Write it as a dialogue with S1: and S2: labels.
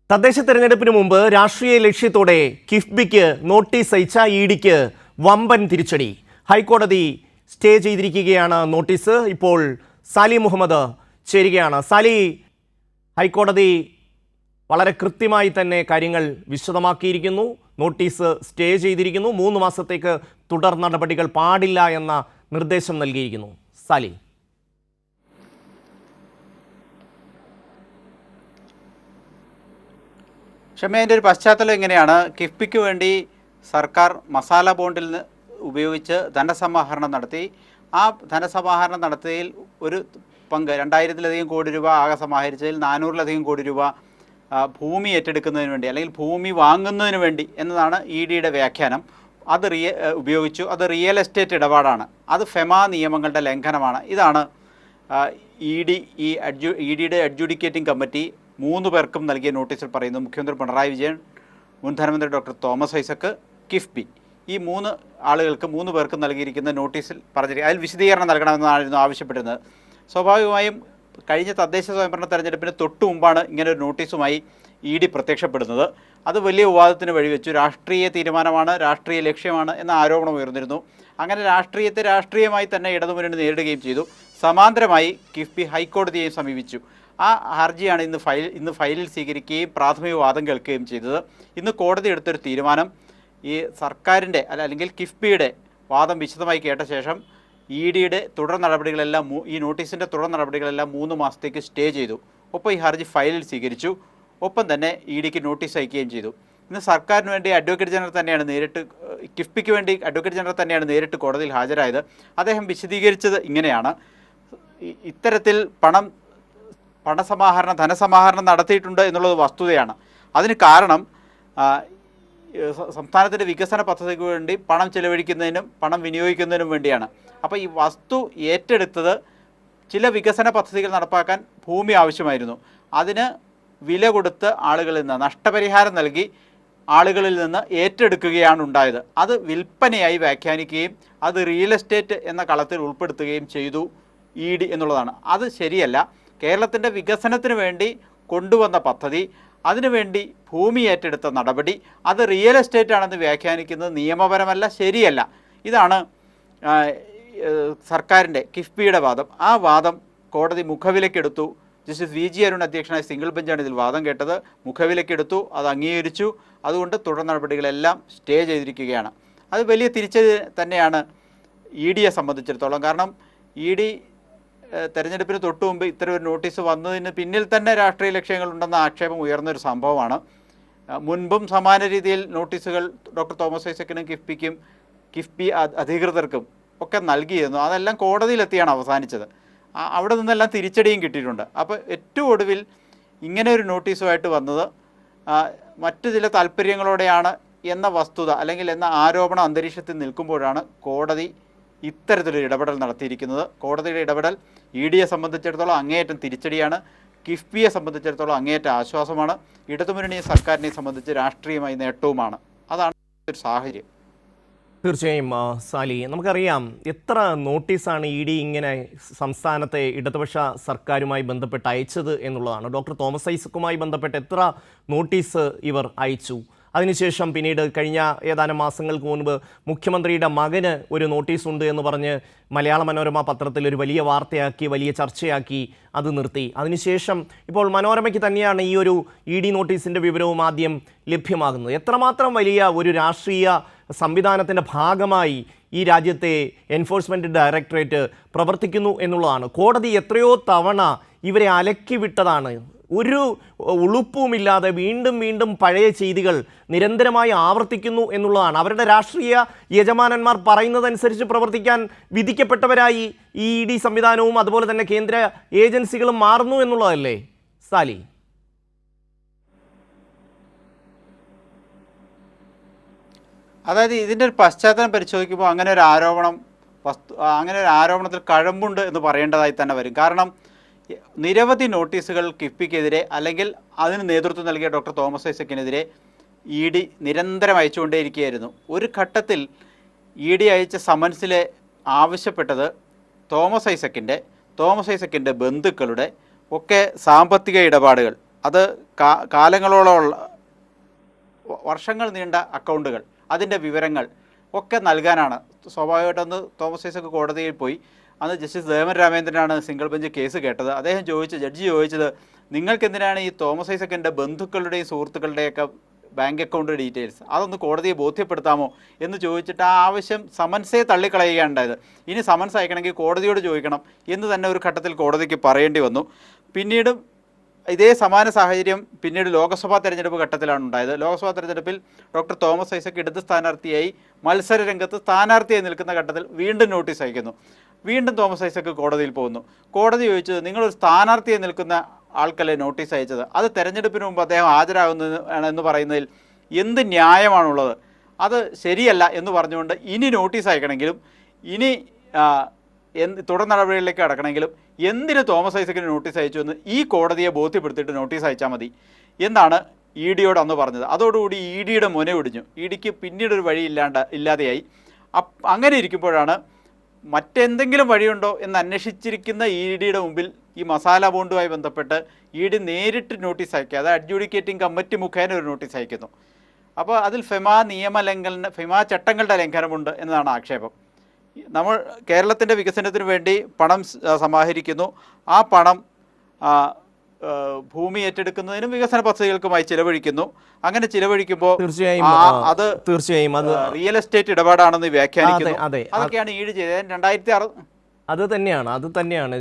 S1: തദ്ദേശ തെരഞ്ഞെടുപ്പിന് മുമ്പ് രാഷ്ട്രീയ ലക്ഷ്യത്തോടെ കിഫ്ബിക്ക് നോട്ടീസ് അയച്ച ഇഡിക്ക് വമ്പൻ തിരിച്ചടി. ഹൈക്കോടതി സ്റ്റേ ചെയ്തിരിക്കുകയാണ് നോട്ടീസ്. ഇപ്പോൾ സാലി മുഹമ്മദ് ചേരുകയാണ്. സാലി, ഹൈക്കോടതി വളരെ കൃത്യമായി തന്നെ കാര്യങ്ങൾ വിശദമാക്കിയിരിക്കുന്നു. നോട്ടീസ് സ്റ്റേ ചെയ്തിരിക്കുന്നു. 3 മാസത്തേക്ക് തുടർ നടപടികൾ പാടില്ല എന്ന നിർദ്ദേശം നൽകിയിരിക്കുന്നു. സാലി,
S2: ക്ഷമേൻ്റെ ഒരു പശ്ചാത്തലം എങ്ങനെയാണ്? കിഫ്ബിക്ക് വേണ്ടി സർക്കാർ മസാല ബോണ്ടിൽ ഉപയോഗിച്ച് ധനസമാഹരണം നടത്തി. ആ ധനസമാഹരണം നടത്തിയതിൽ ഒരു പങ്ക് 2000-ലധികം കോടി രൂപ ആകെ സമാഹരിച്ചതിൽ 400-ലധികം കോടി രൂപ ഭൂമി ഏറ്റെടുക്കുന്നതിന് വേണ്ടി അല്ലെങ്കിൽ ഭൂമി വാങ്ങുന്നതിന് വേണ്ടി എന്നതാണ് ഇഡിയുടെ വ്യാഖ്യാനം. അത് ഉപയോഗിച്ചു. അത് റിയൽ എസ്റ്റേറ്റ് ഇടപാടാണ്. അത് ഫെമ നിയമങ്ങളുടെ ലംഘനമാണ്. ഇതാണ് ഇഡിയുടെ അഡ്ജുഡിക്കേറ്റിംഗ് കമ്മിറ്റി 3 പേർക്കും നൽകിയ നോട്ടീസിൽ പറയുന്നു. മുഖ്യമന്ത്രി പിണറായി വിജയൻ, മുൻ ധനമന്ത്രി ഡോക്ടർ തോമസ് ഐസക്, കിഫ്ബി, ഈ 3 ആളുകൾക്ക് 3 പേർക്കും നൽകിയിരിക്കുന്ന നോട്ടീസിൽ പറഞ്ഞിരിക്കുക അതിൽ വിശദീകരണം നൽകണമെന്നായിരുന്നു ആവശ്യപ്പെട്ടിരുന്നത്. സ്വാഭാവികമായും കഴിഞ്ഞ തദ്ദേശ സ്വയംഭരണ തെരഞ്ഞെടുപ്പിന് തൊട്ടു മുമ്പാണ് ഇങ്ങനെ ഒരു നോട്ടീസുമായി ഇഡി പ്രത്യക്ഷപ്പെടുന്നത്. അത് വലിയ വിവാദത്തിന് വഴിവെച്ചു. രാഷ്ട്രീയ തീരുമാനമാണ്, രാഷ്ട്രീയ ലക്ഷ്യമാണ് എന്ന ആരോപണം ഉയർന്നിരുന്നു. അങ്ങനെ രാഷ്ട്രീയത്തെ രാഷ്ട്രീയമായി തന്നെ ഇടതുമുന്നണി നേരിടുകയും ചെയ്തു. സമാന്തരമായി കിഫ്ബി ഹൈക്കോടതിയെ സമീപിച്ചു. ആ ഹർജിയാണ് ഇന്ന് ഫയലിൽ സ്വീകരിക്കുകയും പ്രാഥമിക വാദം കേൾക്കുകയും ചെയ്തത്. ഇന്ന് കോടതി എടുത്തൊരു തീരുമാനം, ഈ സർക്കാരിൻ്റെ അല്ലെങ്കിൽ കിഫ്ബിയുടെ വാദം വിശദമായി കേട്ട ശേഷം ഇഡിയുടെ തുടർ നടപടികളെല്ലാം, ഈ നോട്ടീസിൻ്റെ തുടർ നടപടികളെല്ലാം 3 മാസത്തേക്ക് സ്റ്റേ ചെയ്തു. ഒപ്പം ഈ ഹർജി ഫയലിൽ സ്വീകരിച്ചു. ഒപ്പം തന്നെ ഇഡിക്ക് നോട്ടീസ് അയക്കുകയും ചെയ്തു. ഇന്ന് സർക്കാരിന് വേണ്ടി അഡ്വക്കേറ്റ് ജനറൽ തന്നെയാണ് കിഫ്ബിക്ക് വേണ്ടി അഡ്വക്കേറ്റ് ജനറൽ തന്നെയാണ് നേരിട്ട് കോടതിയിൽ ഹാജരായത്. അദ്ദേഹം വിശദീകരിച്ചത് ഇങ്ങനെയാണ്: ഇത്തരത്തിൽ ധനസമാഹരണം നടത്തിയിട്ടുണ്ട് എന്നുള്ളത് വസ്തുതയാണ്. അതിന് കാരണം സംസ്ഥാനത്തിൻ്റെ വികസന പദ്ധതിക്ക് വേണ്ടി പണം ചെലവഴിക്കുന്നതിനും പണം വിനിയോഗിക്കുന്നതിനും വേണ്ടിയാണ്. അപ്പോൾ ഈ വസ്തു ഏറ്റെടുത്തത് ചില വികസന പദ്ധതികൾ നടപ്പാക്കാൻ ഭൂമി ആവശ്യമായിരുന്നു. അതിന് വില കൊടുത്ത് ആളുകളിൽ നിന്ന് നഷ്ടപരിഹാരം നൽകി ആളുകളിൽ നിന്ന് ഏറ്റെടുക്കുകയാണ് ഉണ്ടായത്. അത് വിൽപ്പനയായി വ്യാഖ്യാനിക്കുകയും അത് റിയൽ എസ്റ്റേറ്റ് എന്ന കളത്തിൽ ഉൾപ്പെടുത്തുകയും ചെയ്തു ഇഡി എന്നുള്ളതാണ്. അത് ശരിയല്ല. കേരളത്തിൻ്റെ വികസനത്തിന് വേണ്ടി കൊണ്ടുവന്ന പദ്ധതി, അതിനുവേണ്ടി ഭൂമി ഏറ്റെടുത്ത നടപടി, അത് റിയൽ എസ്റ്റേറ്റ് ആണെന്ന് വ്യാഖ്യാനിക്കുന്നത് നിയമപരമല്ല, ശരിയല്ല. ഇതാണ് സർക്കാരിൻ്റെ കിഫ്ബിയുടെ വാദം. ആ വാദം കോടതി മുഖവിലക്കെടുത്തു. ജസ്റ്റിസ് വി.ജി. അരുൺ അധ്യക്ഷനായ സിംഗിൾ ബെഞ്ചാണ് ഇതിൽ വാദം കേട്ടത്. മുഖവിലക്കെടുത്തു, അത് അംഗീകരിച്ചു. അതുകൊണ്ട് തുടർ നടപടികളെല്ലാം സ്റ്റേ ചെയ്തിരിക്കുകയാണ്. അത് വലിയ തിരിച്ചടി തന്നെയാണ് ഇഡിയെ സംബന്ധിച്ചിടത്തോളം. കാരണം ഇഡി തെരഞ്ഞെടുപ്പിന് തൊട്ടു മുമ്പ് ഇത്തരം ഒരു നോട്ടീസ് വന്നതിന് പിന്നിൽ തന്നെ രാഷ്ട്രീയ ലക്ഷ്യങ്ങളുണ്ടെന്ന ആക്ഷേപം ഉയർന്നൊരു സംഭവമാണ്. മുൻപും സമാന രീതിയിൽ നോട്ടീസുകൾ ഡോക്ടർ തോമസ് ഐസക്കിനും കിഫ്ബി അധികൃതർക്കും ഒക്കെ നൽകിയിരുന്നു. അതെല്ലാം കോടതിയിലെത്തിയാണ് അവസാനിച്ചത്. അവിടെ നിന്നെല്ലാം തിരിച്ചടിയും കിട്ടിയിട്ടുണ്ട്. അപ്പോൾ ഏറ്റവും ഒടുവിൽ ഇങ്ങനെ ഒരു നോട്ടീസുമായിട്ട് വന്നത് മറ്റു ചില താല്പര്യങ്ങളോടെയാണ് എന്ന വസ്തുത അല്ലെങ്കിൽ എന്ന ആരോപണ അന്തരീക്ഷത്തിൽ നിൽക്കുമ്പോഴാണ് കോടതി ഇത്തരത്തിലൊരു ഇടപെടൽ നടത്തിയിരിക്കുന്നത്. കോടതിയുടെ ഇടപെടൽ ഇഡിയെ സംബന്ധിച്ചിടത്തോളം അങ്ങേയറ്റം തിരിച്ചടിയാണ്. കിഫ്ബിയെ സംബന്ധിച്ചിടത്തോളം അങ്ങേയറ്റം ആശ്വാസമാണ്. ഇടതുമുന്നണി സർക്കാരിനെ സംബന്ധിച്ച് രാഷ്ട്രീയമായി നേട്ടവുമാണ്. അതാണ് ഒരു സാഹചര്യം.
S1: തീർച്ചയായും സാലി, നമുക്കറിയാം എത്ര നോട്ടീസാണ് ഇഡി ഇങ്ങനെ സംസ്ഥാനത്തെ ഇടതുപക്ഷ സർക്കാരുമായി ബന്ധപ്പെട്ട് അയച്ചത് എന്നുള്ളതാണ്. ഡോക്ടർ തോമസ് ഐസക്കുമായി ബന്ധപ്പെട്ട് എത്ര നോട്ടീസ് ഇവർ അയച്ചു. അതിനുശേഷം പിന്നീട് കഴിഞ്ഞ ഏതാനും മാസങ്ങൾക്ക് മുൻപ് മുഖ്യമന്ത്രിയുടെ മകന് ഒരു നോട്ടീസുണ്ട് എന്ന് പറഞ്ഞ് മലയാള മനോരമ പത്രത്തിൽ ഒരു വലിയ വാർത്തയാക്കി, വലിയ ചർച്ചയാക്കി അത് നിർത്തി. അതിനുശേഷം ഇപ്പോൾ മനോരമയ്ക്ക് തന്നെയാണ് ഈ ഒരു ഇഡി നോട്ടീസിൻ്റെ വിവരവും ആദ്യം ലഭ്യമാകുന്നത്. എത്രമാത്രം വലിയ ഒരു രാഷ്ട്രീയ സംവിധാനത്തിൻ്റെ ഭാഗമായി ഈ രാജ്യത്തെ എൻഫോഴ്സ്മെൻറ്റ് ഡയറക്ടറേറ്റ് പ്രവർത്തിക്കുന്നു എന്നുള്ളതാണ്. കോടതി എത്രയോ തവണ ഇവരെ അലക്കി വിട്ടതാണ്. ഒരു ഉളുപ്പുമില്ലാതെ വീണ്ടും വീണ്ടും പഴയ ചെയ്തികൾ നിരന്തരമായി ആവർത്തിക്കുന്നു എന്നുള്ളതാണ്. അവരുടെ രാഷ്ട്രീയ യജമാനന്മാർ പറയുന്നതനുസരിച്ച് പ്രവർത്തിക്കാൻ വിധിക്കപ്പെട്ടവരായി ഈ ഇഡി സംവിധാനവും അതുപോലെ തന്നെ കേന്ദ്ര ഏജൻസികളും മാറുന്നു എന്നുള്ളതല്ലേ സാലി?
S2: അതായത് ഇതിൻ്റെ ഒരു പശ്ചാത്തലം പരിശോധിക്കുമ്പോൾ അങ്ങനെ ഒരു ആരോപണത്തിൽ കഴമ്പുണ്ട് എന്ന് പറയേണ്ടതായി തന്നെ വരും. കാരണം നിരവധി നോട്ടീസുകൾ കിഫ്ബിക്കെതിരെ അല്ലെങ്കിൽ അതിന് നേതൃത്വം നൽകിയ ഡോക്ടർ തോമസ് ഐസക്കിനെതിരെ ഇഡി നിരന്തരം അയച്ചുകൊണ്ടേയിരിക്കുകയായിരുന്നു. ഒരു ഘട്ടത്തിൽ ഇഡി അയച്ച സമൻസിലെ ആവശ്യപ്പെട്ടത് തോമസ് ഐസക്കിൻ്റെ ബന്ധുക്കളുടെ ഒക്കെ സാമ്പത്തിക ഇടപാടുകൾ, അത് കാലങ്ങളോളമുള്ള വർഷങ്ങൾ നീണ്ട അക്കൗണ്ടുകൾ, അതിൻ്റെ വിവരങ്ങൾ ഒക്കെ നൽകാനാണ്. സ്വാഭാവികമായിട്ടൊന്ന് തോമസ് ഐസക് കോടതിയിൽ പോയി. അന്ന് ജസ്റ്റിസ് ദേവൻ രാമേന്ദ്രനാണ് സിംഗിൾ ബെഞ്ച് കേസ് കേട്ടത്. അദ്ദേഹം ജഡ്ജി ചോദിച്ചത്, നിങ്ങൾക്കെന്തിനാണ് ഈ തോമസ് ഐസക്കിൻ്റെ ബന്ധുക്കളുടെയും സുഹൃത്തുക്കളുടെയൊക്കെ ബാങ്ക് അക്കൗണ്ട് ഡീറ്റെയിൽസ് അതൊന്ന് കോടതിയെ ബോധ്യപ്പെടുത്താമോ എന്ന് ചോദിച്ചിട്ട് ആ ആവശ്യം സമൻസേ തള്ളിക്കളയുകയാണ് ഉണ്ടായത്. ഇനി സമൻസ് അയക്കണമെങ്കിൽ കോടതിയോട് ചോദിക്കണം എന്ന് തന്നെ ഒരു ഘട്ടത്തിൽ കോടതിക്ക് പറയേണ്ടി വന്നു. പിന്നീട് ഇതേ സമാന സാഹചര്യം പിന്നീട് ലോക്സഭാ തെരഞ്ഞെടുപ്പ് ഘട്ടത്തിലാണ് ഉണ്ടായത്. ലോക്സഭാ തെരഞ്ഞെടുപ്പിൽ ഡോക്ടർ തോമസ് ഐസക് ഇടത് സ്ഥാനാർത്ഥിയായി മത്സര രംഗത്ത് സ്ഥാനാർത്ഥിയായി നിൽക്കുന്ന ഘട്ടത്തിൽ വീണ്ടും നോട്ടീസ് അയക്കുന്നു. വീണ്ടും തോമസ് ഐസക് കോടതിയിൽ പോകുന്നു. കോടതി ചോദിച്ചത്, നിങ്ങളൊരു സ്ഥാനാർത്ഥിയായി നിൽക്കുന്ന ആൾക്കല്ലേ നോട്ടീസ് അയച്ചത്, അത് തെരഞ്ഞെടുപ്പിന് മുമ്പ് അദ്ദേഹം ഹാജരാകുന്നതെന്ന് പറയുന്നതിൽ എന്ത് ന്യായമാണുള്ളത്? അത് ശരിയല്ല എന്ന് പറഞ്ഞുകൊണ്ട് ഇനി നോട്ടീസ് അയക്കണമെങ്കിലും ഇനി തുടർ നടപടികളിലേക്ക് കടക്കണമെങ്കിലും എന്തിന് തോമസ് ഐസക്കിന് നോട്ടീസ് അയച്ചു എന്ന് ഈ കോടതിയെ ബോധ്യപ്പെടുത്തിയിട്ട് നോട്ടീസ് അയച്ചാൽ മതി എന്നാണ് ഇ ഡിയോട് അന്ന് പറഞ്ഞത്. അതോടുകൂടി ഇ ഡിയുടെ മുന ഒടിഞ്ഞു. ഇ ഡിക്ക് പിന്നീടൊരു വഴി ഇല്ലാതെയായി. അങ്ങനെ ഇരിക്കുമ്പോഴാണ് മറ്റെന്തെങ്കിലും വഴിയുണ്ടോ എന്ന് അന്വേഷിച്ചിരിക്കുന്ന ഇ ഡിയുടെ മുമ്പിൽ ഈ മസാല ബോണ്ടുമായി ബന്ധപ്പെട്ട് ഇ ഡി നേരിട്ട് നോട്ടീസ് അയക്കുക, അഡ്ജുഡിക്കേറ്റിംഗ് കമ്മിറ്റി മുഖേന ഒരു നോട്ടീസ് അയക്കുന്നു. അപ്പോൾ അതിൽ ഫെമ ചട്ടങ്ങളുടെ ലംഘനമുണ്ട് എന്നതാണ് ആക്ഷേപം. നമ്മൾ കേരളത്തിൻ്റെ വികസനത്തിന് വേണ്ടി പണം സമാഹരിക്കുന്നു. ആ പണം ഭൂമി ഏറ്റെടുക്കുന്നതിനും വികസന പദ്ധതികൾക്കുമായി ചിലവഴിക്കുന്നു. അങ്ങനെ ചിലവഴിക്കുമ്പോൾ തീർച്ചയായും അത് റിയൽ എസ്റ്റേറ്റ് ഇടപാടാണെന്ന് വ്യാഖ്യാനിക്കുന്നു. അതൊക്കെയാണ് ഈട് ചെയ്തത്. 2006
S1: അത് തന്നെയാണ്